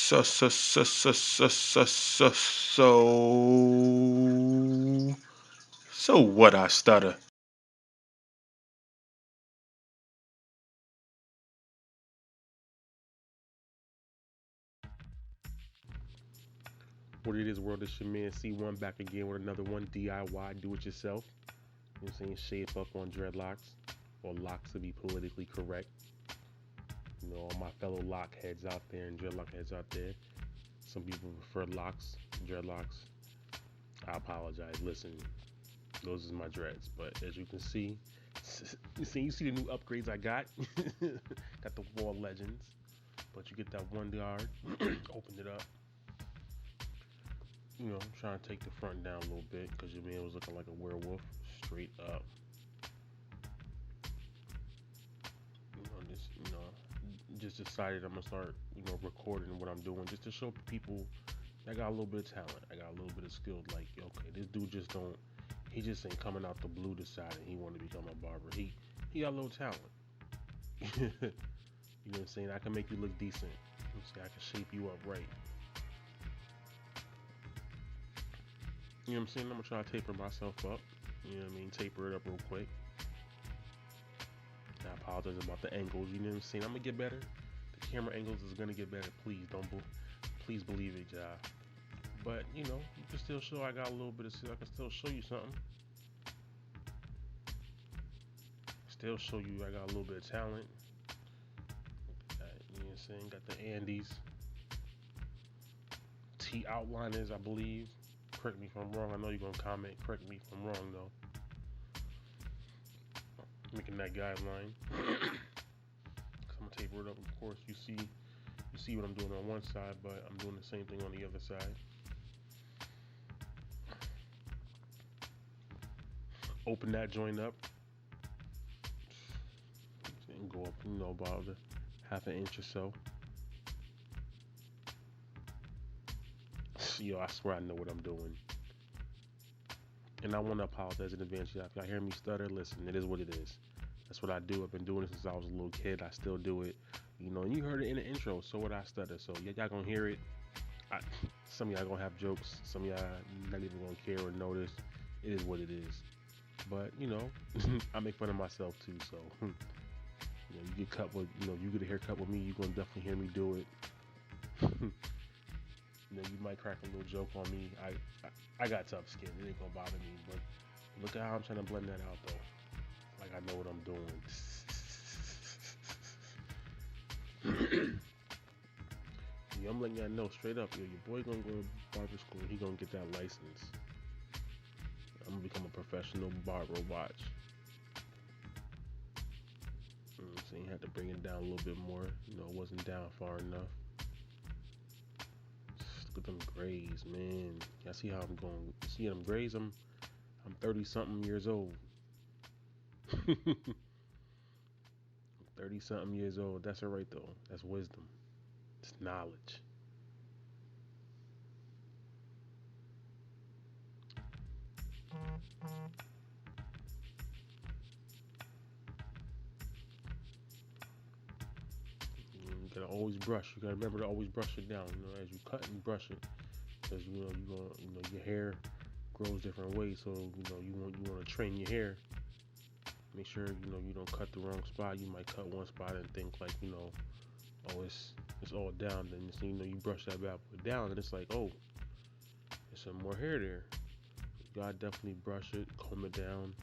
So what I stutter. What it is, world, it's your man C1 back again with another one. DIY, do it yourself. You know what I'm saying? Shape up on dreadlocks, or locks to be politically correct. You know, all my fellow lock heads out there and dreadlock heads out there. Some people prefer locks, dreadlocks. I apologize. Listen, those is my dreads. But as you can see, you see the new upgrades I got. Got the wall legends. But you get that 1 yard, open it up. You know, I'm trying to take the front down a little bit because your man was looking like a werewolf. Straight up. Just decided I'm gonna start, recording what I'm doing just to show people I got a little bit of talent. I got a little bit of skill. Like, okay, this dude just don't. He just ain't coming out the blue deciding he want to become a barber. He got a little talent. You know what I'm saying? I can make you look decent. I'm saying I can shape you up right. You know what I'm saying? I'm gonna try to taper myself up. You know what I mean? Taper it up real quick. I apologize about the angles. You know what I'm saying? I'm gonna get better. The camera angles is gonna get better. Please please believe it, y'all. But you can still show I got a little bit of skill. I can still show you something. Still show you I got a little bit of talent. You know what I'm saying? Got the Andes. T outliners, I believe. Correct me if I'm wrong. I know you're gonna comment. Correct me if I'm wrong though. Making that guideline. I'm gonna taper it up. Of course, you see what I'm doing on one side, but I'm doing the same thing on the other side. Open that joint up and go up, about half an inch or so. Yo, I swear I know what I'm doing. And I want to apologize in advance. If y'all hear me stutter, listen, it is what it is. That's what I do. I've been doing it since I was a little kid. I still do it. And you heard it in the intro. So what I stutter. So y'all gonna hear it. Some of y'all gonna have jokes. Some of y'all not even gonna care or notice. It is what it is. But I make fun of myself too. So you get cut with, you get a haircut with me. You're gonna definitely hear me do it. You might crack a little joke on me. I got tough skin. It ain't gonna bother me. But look at how I'm trying to blend that out though. Like I know what I'm doing. Yeah, I'm letting y'all know straight up. Yo, your boy gonna go to barber school. He gonna get that license. I'm gonna become a professional barber. Watch. So you had to bring it down a little bit more. It wasn't down far enough. Look at them grays, man. Y'all see how I'm going? See them grays? I'm 30 something years old. 30 something years old. That's alright though. That's wisdom. It's knowledge. You gotta always brush. You gotta remember to always brush it down. As you cut and brush it, because your hair grows different ways. So you want to train your hair. Make sure you don't cut the wrong spot. You might cut one spot and think like oh it's all down. Then you brush that bad boy down, and it's like, oh, there's some more hair there. You gotta definitely brush it, comb it down,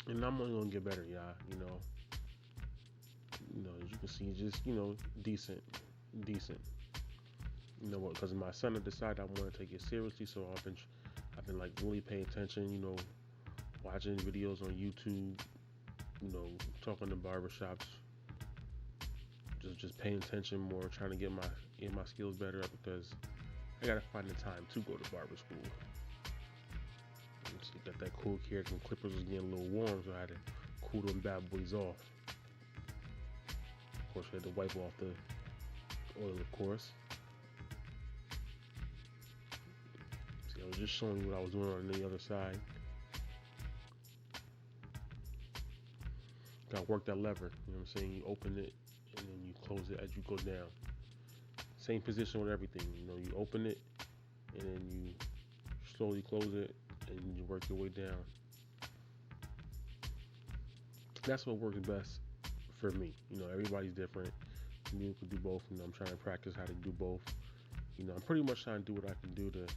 and I'm only gonna get better, y'all. As you can see, just decent. What? Because my son had decided I want to take it seriously, so I've been like really paying attention. Watching videos on YouTube. Talking to barbershops. Just paying attention more, trying to get my skills better up because I gotta find the time to go to barber school. So got that cool carrot and clippers was getting a little warm, so I had to cool them bad boys off. Of course, we had to wipe off the oil, of course. See, I was just showing you what I was doing on the other side. Gotta work that lever. You know what I'm saying? You open it and then you close it as you go down. Same position with everything. You know, you open it and then you slowly close it and you work your way down. That's what works best for me. You know, everybody's different. You can do both. You know, I'm trying to practice how to do both. You know, I'm pretty much trying to do what I can do to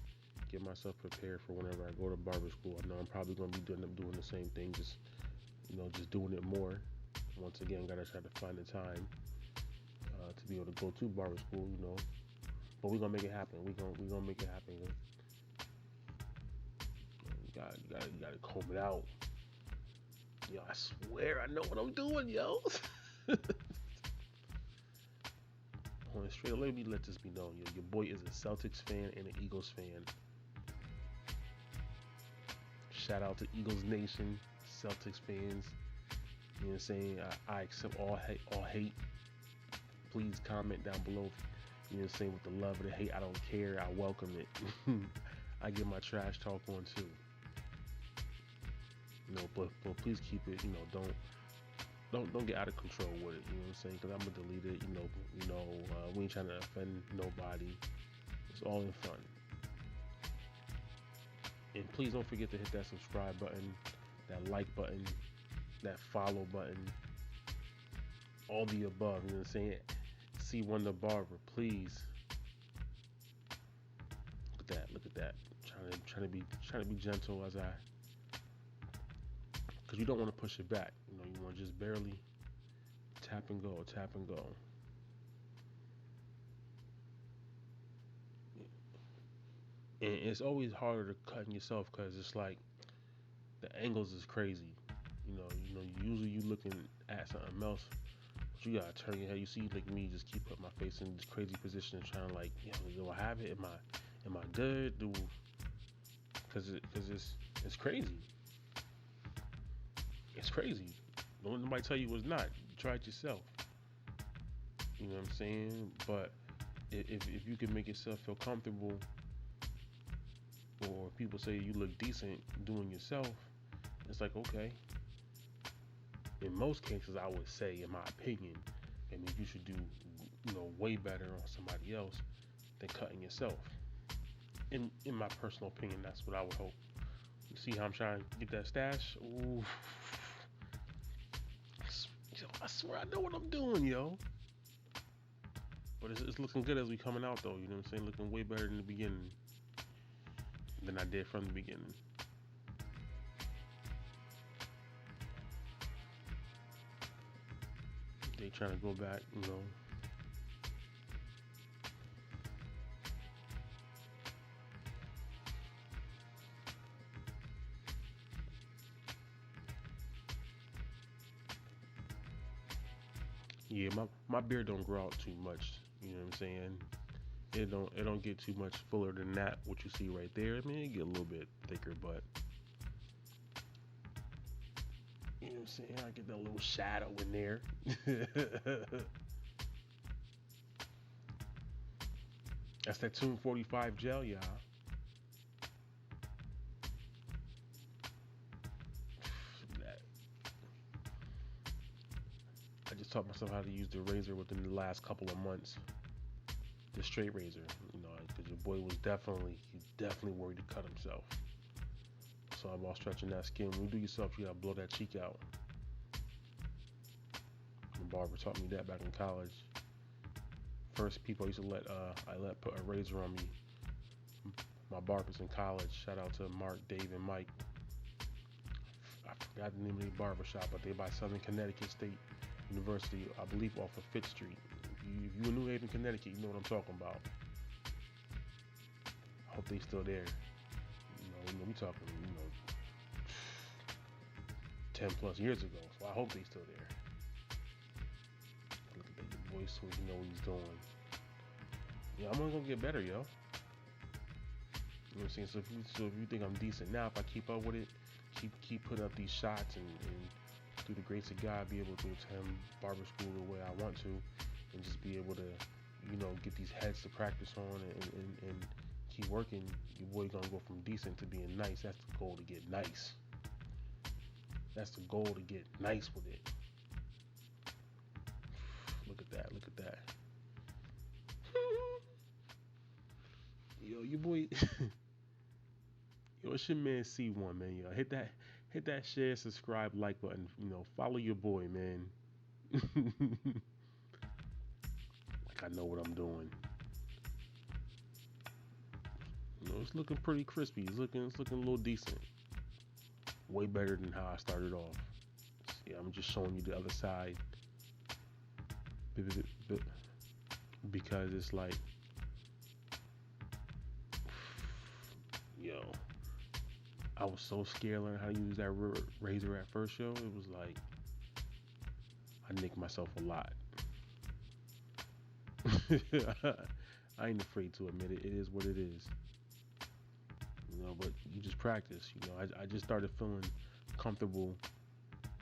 get myself prepared for whenever I go to barber school. I know I'm probably going to be doing the same thing, just just doing it more. Once again, gotta try to find the time to be able to go to barber school. But we're gonna make it happen. We gonna make it happen. You gotta comb it out. Yo, I swear I know what I'm doing, yo. On a straight, let me let this be known. Your boy is a Celtics fan and an Eagles fan. Shout out to Eagles Nation, Celtics fans. You know what I'm saying? I accept all hate. Please comment down below. You know what I'm saying? With the love or the hate, I don't care. I welcome it. I get my trash talk on too. But please keep it. Don't get out of control with it. You know what I'm saying? Because I'm gonna delete it. We ain't trying to offend nobody. It's all in fun. And please don't forget to hit that subscribe button, that like button, that follow button, all the above. You know what I'm saying? See Wonder Barber, please. Look at that. Trying to be gentle as because you don't want to push it back. You want to just barely tap and go. And it's always harder to cut yourself because it's like the angles is crazy. Usually you looking at something else, but you gotta turn your head. You see, like me, just keep putting my face in this crazy position, and trying to like, do I have it? Am I good? Because it's crazy. It's crazy. Don't let nobody tell you it's not. Try it yourself. You know what I'm saying? But if you can make yourself feel comfortable, or people say you look decent doing yourself, it's like, okay. In most cases, I would say, in my opinion, you should do, way better on somebody else than cutting yourself. In my personal opinion, that's what I would hope. You see how I'm trying to get that stash? Ooh. I swear I know what I'm doing, yo. But it's looking good as we coming out, though. You know what I'm saying? Looking way better than the beginning than I did from the beginning. They trying to go back, Yeah, my beard don't grow out too much. You know what I'm saying? It don't get too much fuller than that. What you see right there, it get a little bit thicker, but you know what I'm saying? I get that little shadow in there. That's that Tune 45 gel, y'all. I just taught myself how to use the razor within the last couple of months. The straight razor, because your boy was definitely worried to cut himself. So I'm all stretching that skin. When you do yourself, you gotta blow that cheek out. My barber taught me that back in college. First people I used to let put a razor on me. My barbers in college. Shout out to Mark, Dave, and Mike. I forgot the name of the barber shop, but they by Southern Connecticut State University, I believe off of Fifth Street. If you in New Haven, Connecticut, you know what I'm talking about. I hope they still there. We talking, 10 plus years ago. So I hope they still there. Look at that, your boy, so you know what he's doing. Yeah, I'm gonna get better, yo. You know what I'm saying? So if you think I'm decent now, if I keep up with it, keep putting up these shots and through the grace of God, be able to attend barber school the way I want to, and just be able to, get these heads to practice on and keep working, your boy gonna go from decent to being nice. That's the goal, to get nice. That's the goal, to get nice with it. Look at that. Yo, your boy, yo, it's your man C1, man. Yo, hit that share, subscribe, like button. You know, follow your boy, man. Like I know what I'm doing. You know, it's looking pretty crispy. It's looking a little decent. Way better than how I started off. Yeah, I'm just showing you the other side because it's like, yo, I was so scared learning how to use that razor at first, yo. It was like I nicked myself a lot. I ain't afraid to admit it. It is what it is. You know, but you just practice. You know, I just started feeling comfortable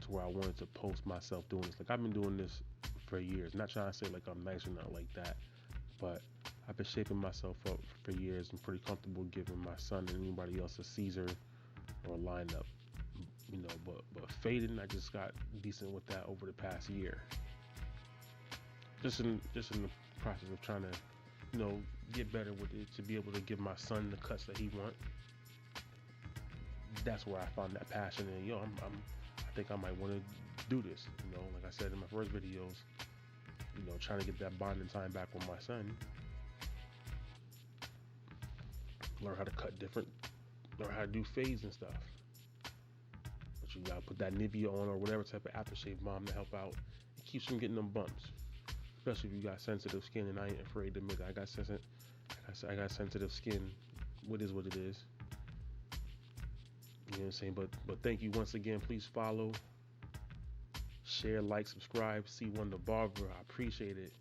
to where I wanted to post myself doing this. Like I've been doing this for years. Not trying to say like I'm nice or not like that, but I've been shaping myself up for years. I'm pretty comfortable giving my son and anybody else a Caesar or a lineup. You know, but fading, I just got decent with that over the past year. Just in the process of trying to, you know, get better with it to be able to give my son the cuts that he wants. That's where I found that passion, and yo, I think I might want to do this. You know, like I said in my first videos, you know, trying to get that bonding time back with my son, learn how to cut different, learn how to do fades and stuff. But you gotta put that Nivea on or whatever type of aftershave balm to help out. It keeps from getting them bumps, especially if you got sensitive skin. And I ain't afraid to admit it. I got sensitive skin. What is what it is. You know what I'm saying? But thank you once again. Please follow, share, like, subscribe. C1 the Barber. I appreciate it.